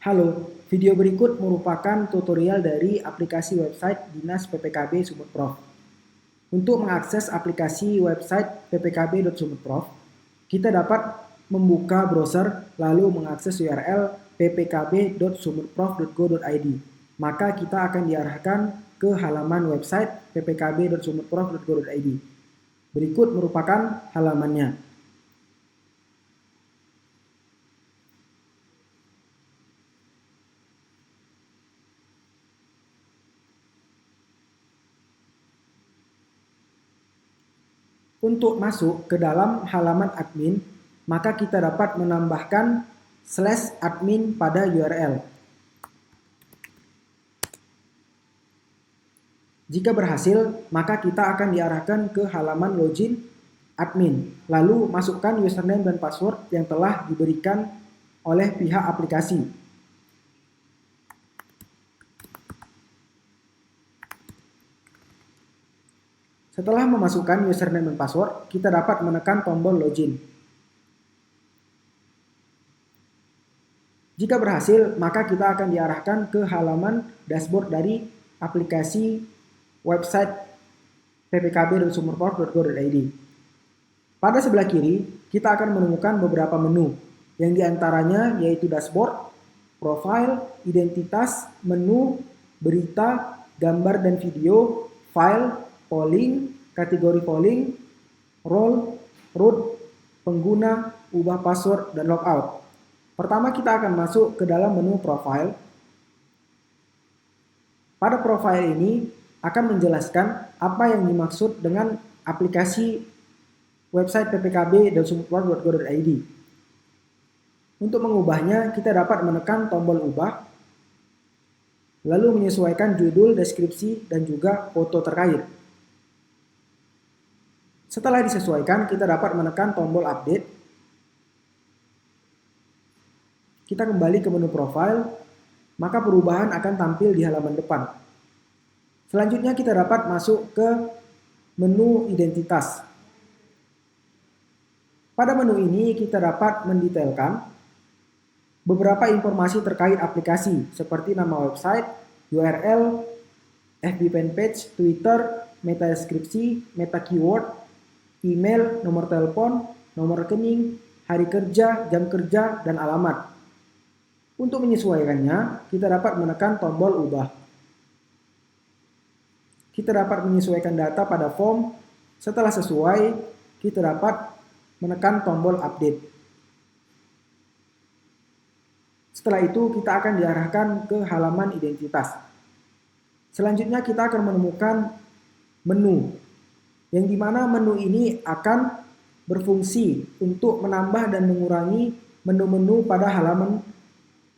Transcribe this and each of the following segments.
Halo, video berikut merupakan tutorial dari aplikasi website Dinas PPKB Sumut Prof. Untuk mengakses aplikasi website ppkb.sumutprof, kita dapat membuka browser lalu mengakses URL ppkb.sumutprof.go.id. Maka kita akan diarahkan ke halaman website ppkb.sumutprof.go.id. Berikut merupakan halamannya. Untuk masuk ke dalam halaman admin, maka kita dapat menambahkan /admin pada URL. Jika berhasil, maka kita akan diarahkan ke halaman login admin. Lalu masukkan username dan password yang telah diberikan oleh pihak aplikasi. Setelah memasukkan username dan password, kita dapat menekan tombol login. Jika berhasil, maka kita akan diarahkan ke halaman dashboard dari aplikasi website ppkb.sumutprof.go.id. Pada sebelah kiri, kita akan menemukan beberapa menu, yang diantaranya yaitu dashboard, profile, identitas, menu, berita, gambar dan video, file, polling, kategori polling, role, root, pengguna, ubah password, dan logout. Pertama kita akan masuk ke dalam menu profile. Pada profile ini akan menjelaskan apa yang dimaksud dengan aplikasi website ppkb.sumutprof.go.id. Untuk mengubahnya, kita dapat menekan tombol ubah, lalu menyesuaikan judul, deskripsi, dan juga foto terkait. Setelah disesuaikan, kita dapat menekan tombol update. Kita kembali ke menu profile, maka perubahan akan tampil di halaman depan. Selanjutnya kita dapat masuk ke menu identitas. Pada menu ini kita dapat mendetailkan beberapa informasi terkait aplikasi seperti nama website, URL, FB fanpage, Twitter, meta deskripsi, meta keyword, email, nomor telepon, nomor rekening, hari kerja, jam kerja, dan alamat. Untuk menyesuaikannya, kita dapat menekan tombol ubah. Kita dapat menyesuaikan data pada form. Setelah sesuai, kita dapat menekan tombol update. Setelah itu, kita akan diarahkan ke halaman identitas. Selanjutnya, kita akan menemukan menu, yang dimana menu ini akan berfungsi untuk menambah dan mengurangi menu-menu pada halaman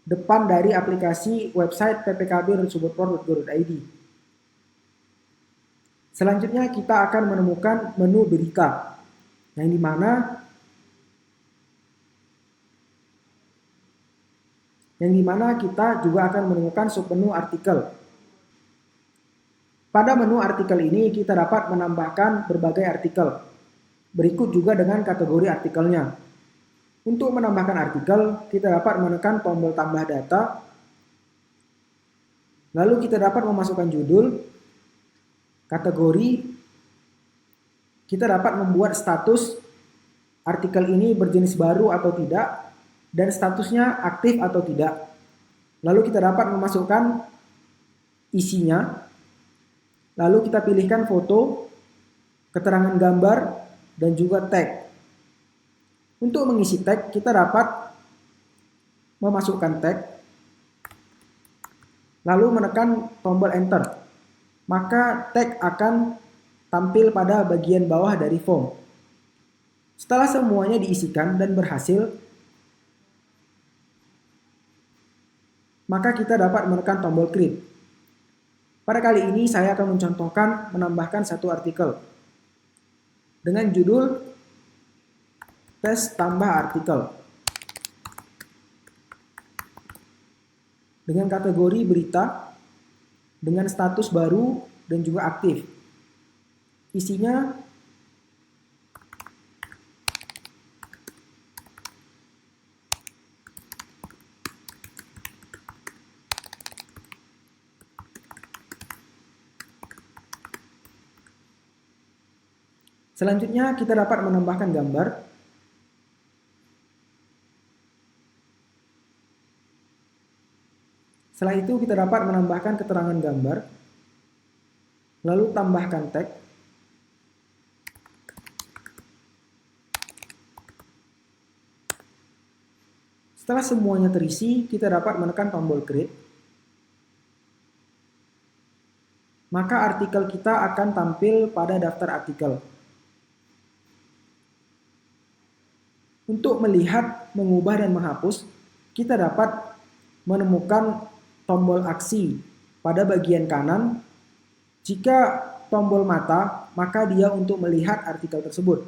depan dari aplikasi website ppkb.sumutprof.go.id. Selanjutnya kita akan menemukan menu berita, yang dimana kita juga akan menemukan submenu artikel. Pada menu artikel ini kita dapat menambahkan berbagai artikel. Berikut juga dengan kategori artikelnya. Untuk menambahkan artikel, kita dapat menekan tombol tambah data. Lalu kita dapat memasukkan judul, kategori. Kita dapat membuat status artikel ini berjenis baru atau tidak, dan statusnya aktif atau tidak. Lalu kita dapat memasukkan isinya. Lalu kita pilihkan foto, keterangan gambar, dan juga tag. Untuk mengisi tag, kita dapat memasukkan tag, lalu menekan tombol enter. Maka tag akan tampil pada bagian bawah dari form. Setelah semuanya diisikan dan berhasil, maka kita dapat menekan tombol create. Pada kali ini saya akan mencontohkan menambahkan satu artikel dengan judul tes tambah artikel, dengan kategori berita, dengan status baru dan juga aktif. Isinya Selanjutnya kita dapat menambahkan gambar. Setelah itu kita dapat menambahkan keterangan gambar, lalu tambahkan tag. Setelah semuanya terisi, kita dapat menekan tombol create. Maka artikel kita akan tampil pada daftar artikel. Untuk melihat, mengubah, dan menghapus, kita dapat menemukan tombol aksi pada bagian kanan. Jika tombol mata, maka dia untuk melihat artikel tersebut.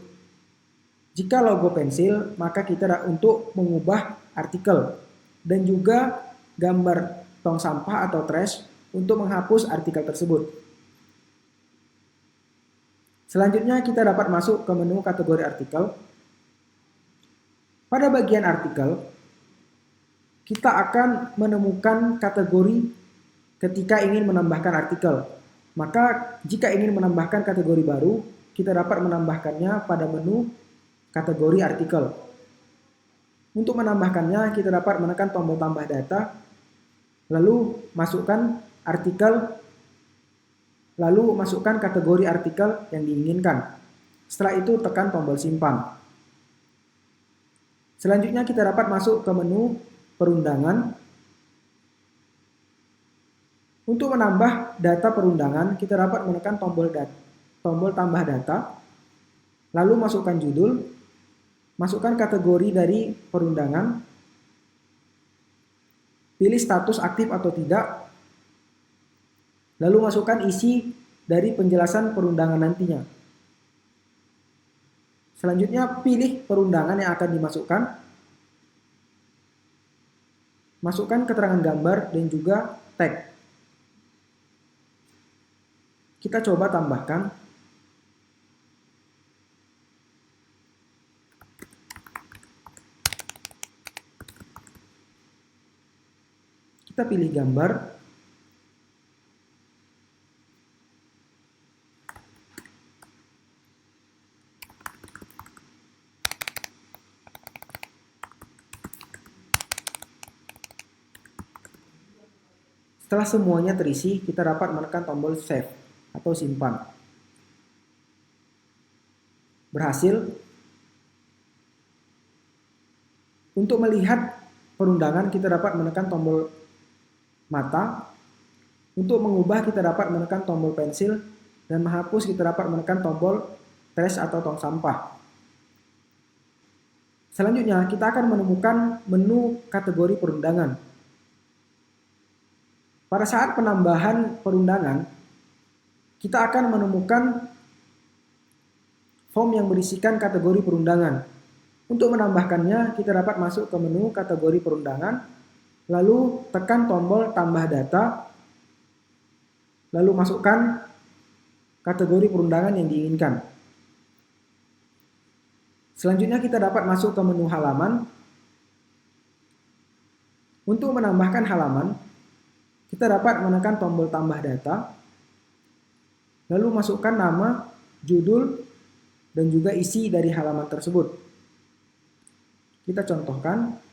Jika logo pensil, maka kita untuk mengubah artikel. Dan juga gambar tong sampah atau trash untuk menghapus artikel tersebut. Selanjutnya kita dapat masuk ke menu kategori artikel. Pada bagian artikel, kita akan menemukan kategori ketika ingin menambahkan artikel. Maka jika ingin menambahkan kategori baru, kita dapat menambahkannya pada menu kategori artikel. Untuk menambahkannya, kita dapat menekan tombol tambah data, lalu masukkan artikel, lalu masukkan kategori artikel yang diinginkan. Setelah itu tekan tombol simpan. Selanjutnya kita dapat masuk ke menu perundangan. Untuk menambah data perundangan, kita dapat menekan tombol tambah data, lalu masukkan judul, masukkan kategori dari perundangan, pilih status aktif atau tidak, lalu masukkan isi dari penjelasan perundangan nantinya. Selanjutnya pilih perundangan yang akan dimasukkan, masukkan keterangan gambar dan juga tag. Kita coba tambahkan. Kita pilih gambar. Setelah semuanya terisi, kita dapat menekan tombol save atau simpan. Berhasil. Untuk melihat perundangan, kita dapat menekan tombol mata. Untuk mengubah, kita dapat menekan tombol pensil, dan menghapus kita dapat menekan tombol trash atau tong sampah. Selanjutnya, kita akan menemukan menu kategori perundangan. Pada saat penambahan perundangan, kita akan menemukan form yang berisikan kategori perundangan. Untuk menambahkannya, kita dapat masuk ke menu kategori perundangan, lalu tekan tombol tambah data, lalu masukkan kategori perundangan yang diinginkan. Selanjutnya kita dapat masuk ke menu halaman. Untuk menambahkan halaman, kita dapat menekan tombol tambah data, lalu masukkan nama, judul, dan juga isi dari halaman tersebut. Kita contohkan.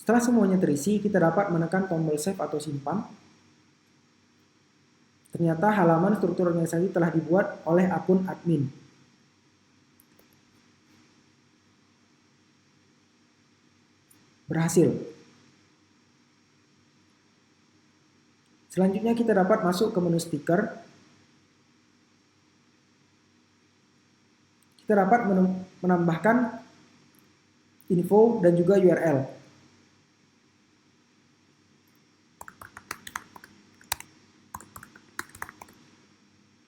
Setelah semuanya terisi, kita dapat menekan tombol save atau simpan. Ternyata halaman struktur organisasi telah dibuat oleh akun admin. Berhasil. Selanjutnya kita dapat masuk ke menu stiker. Kita dapat menambahkan info dan juga URL.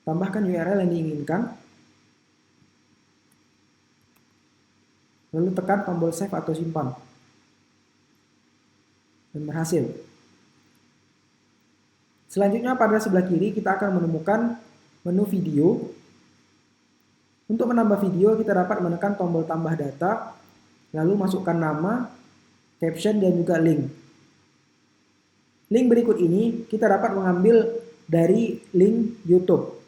Tambahkan URL yang diinginkan. lalu tekan tombol save atau simpan, dan berhasil. Selanjutnya pada sebelah kiri kita akan menemukan menu video. Untuk menambah video kita dapat menekan tombol tambah data, lalu masukkan nama, caption, dan juga link. Link berikut ini kita dapat mengambil dari link YouTube.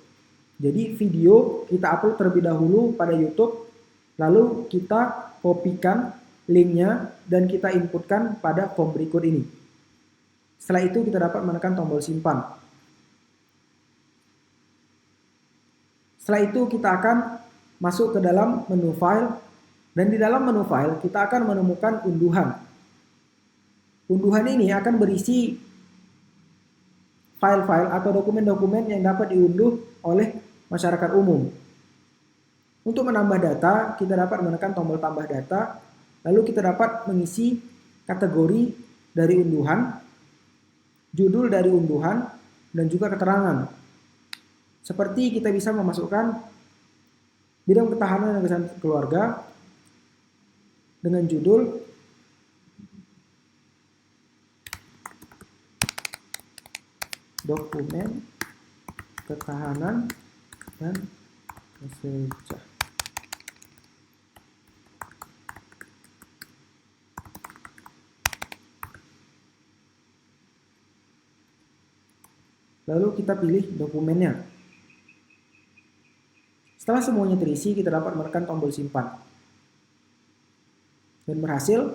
Jadi video kita upload terlebih dahulu pada YouTube, lalu kita kopikan linknya dan kita inputkan pada form berikut ini. Setelah itu kita dapat menekan tombol simpan. Setelah itu kita akan masuk ke dalam menu file, dan di dalam menu file kita akan menemukan unduhan. Unduhan ini akan berisi file-file atau dokumen-dokumen yang dapat diunduh oleh masyarakat umum. Untuk menambah data, kita dapat menekan tombol tambah data, lalu kita dapat mengisi kategori dari unduhan, judul dari unduhan, dan juga keterangan. Seperti kita bisa memasukkan bidang ketahanan dan kesehatan keluarga dengan judul dokumen ketahanan dan kesehatan. Lalu kita pilih dokumennya. Setelah semuanya terisi, kita dapat menekan tombol simpan. Dan berhasil.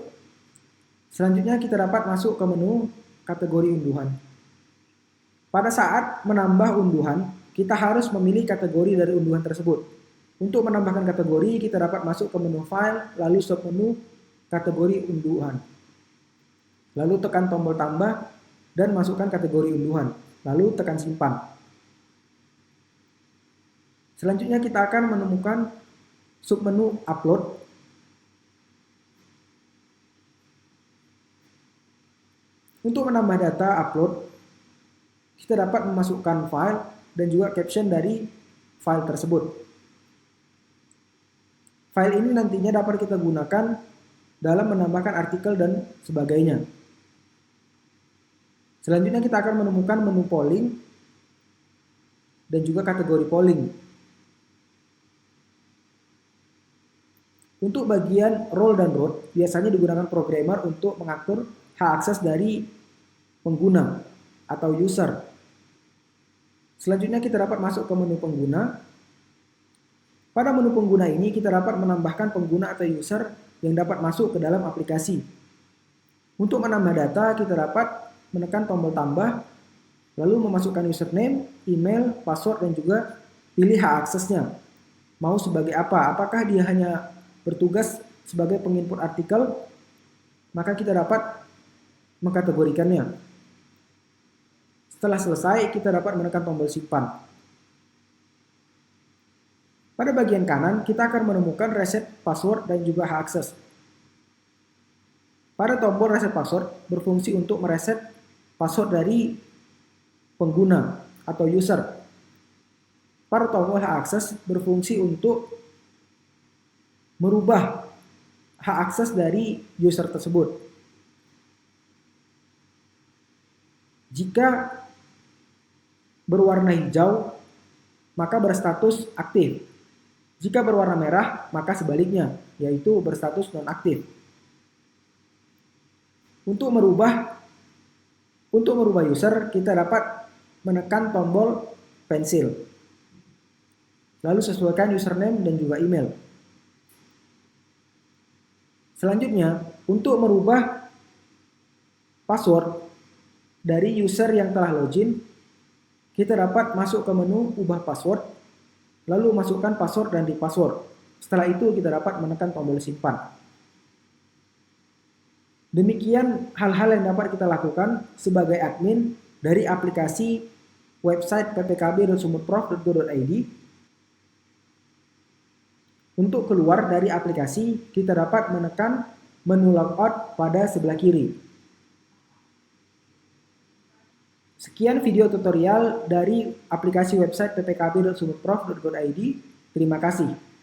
Selanjutnya kita dapat masuk ke menu kategori unduhan. Pada saat menambah unduhan, kita harus memilih kategori dari unduhan tersebut. Untuk menambahkan kategori, kita dapat masuk ke menu file, lalu submenu kategori unduhan. Lalu tekan tombol tambah dan masukkan kategori unduhan. Lalu tekan simpan. Selanjutnya kita akan menemukan submenu upload. Untuk menambah data upload, kita dapat memasukkan file dan juga caption dari file tersebut. File ini nantinya dapat kita gunakan dalam menambahkan artikel dan sebagainya. Selanjutnya kita akan menemukan menu polling dan juga kategori polling. Untuk bagian role dan route, biasanya digunakan programmer untuk mengatur hak akses dari pengguna atau user. Selanjutnya kita dapat masuk ke menu pengguna. Pada menu pengguna ini kita dapat menambahkan pengguna atau user yang dapat masuk ke dalam aplikasi. Untuk menambah data kita dapat menekan tombol tambah, lalu memasukkan username, email, password, dan juga pilih hak aksesnya. Mau sebagai apa? Apakah dia hanya bertugas sebagai penginput artikel, maka kita dapat mengkategorikannya. Setelah selesai, kita dapat menekan tombol simpan. Pada bagian kanan, kita akan menemukan reset password dan juga hak akses. Pada tombol reset password berfungsi untuk mereset password dari pengguna atau user. Pada tombol hak akses berfungsi untuk merubah hak akses dari user tersebut. Jika berwarna hijau, maka berstatus aktif. Jika berwarna merah, maka sebaliknya, yaitu berstatus nonaktif. Untuk merubah user, kita dapat menekan tombol pensil. Lalu sesuaikan username dan juga email. Selanjutnya, untuk merubah password dari user yang telah login, kita dapat masuk ke menu ubah password, lalu masukkan password dan repassword. Setelah itu kita dapat menekan tombol simpan. Demikian hal-hal yang dapat kita lakukan sebagai admin dari aplikasi website ppkb.sumutprof.go.id. Untuk keluar dari aplikasi, kita dapat menekan menu logout pada sebelah kiri. Sekian video tutorial dari aplikasi website ppkb.sumutprof.go.id. Terima kasih.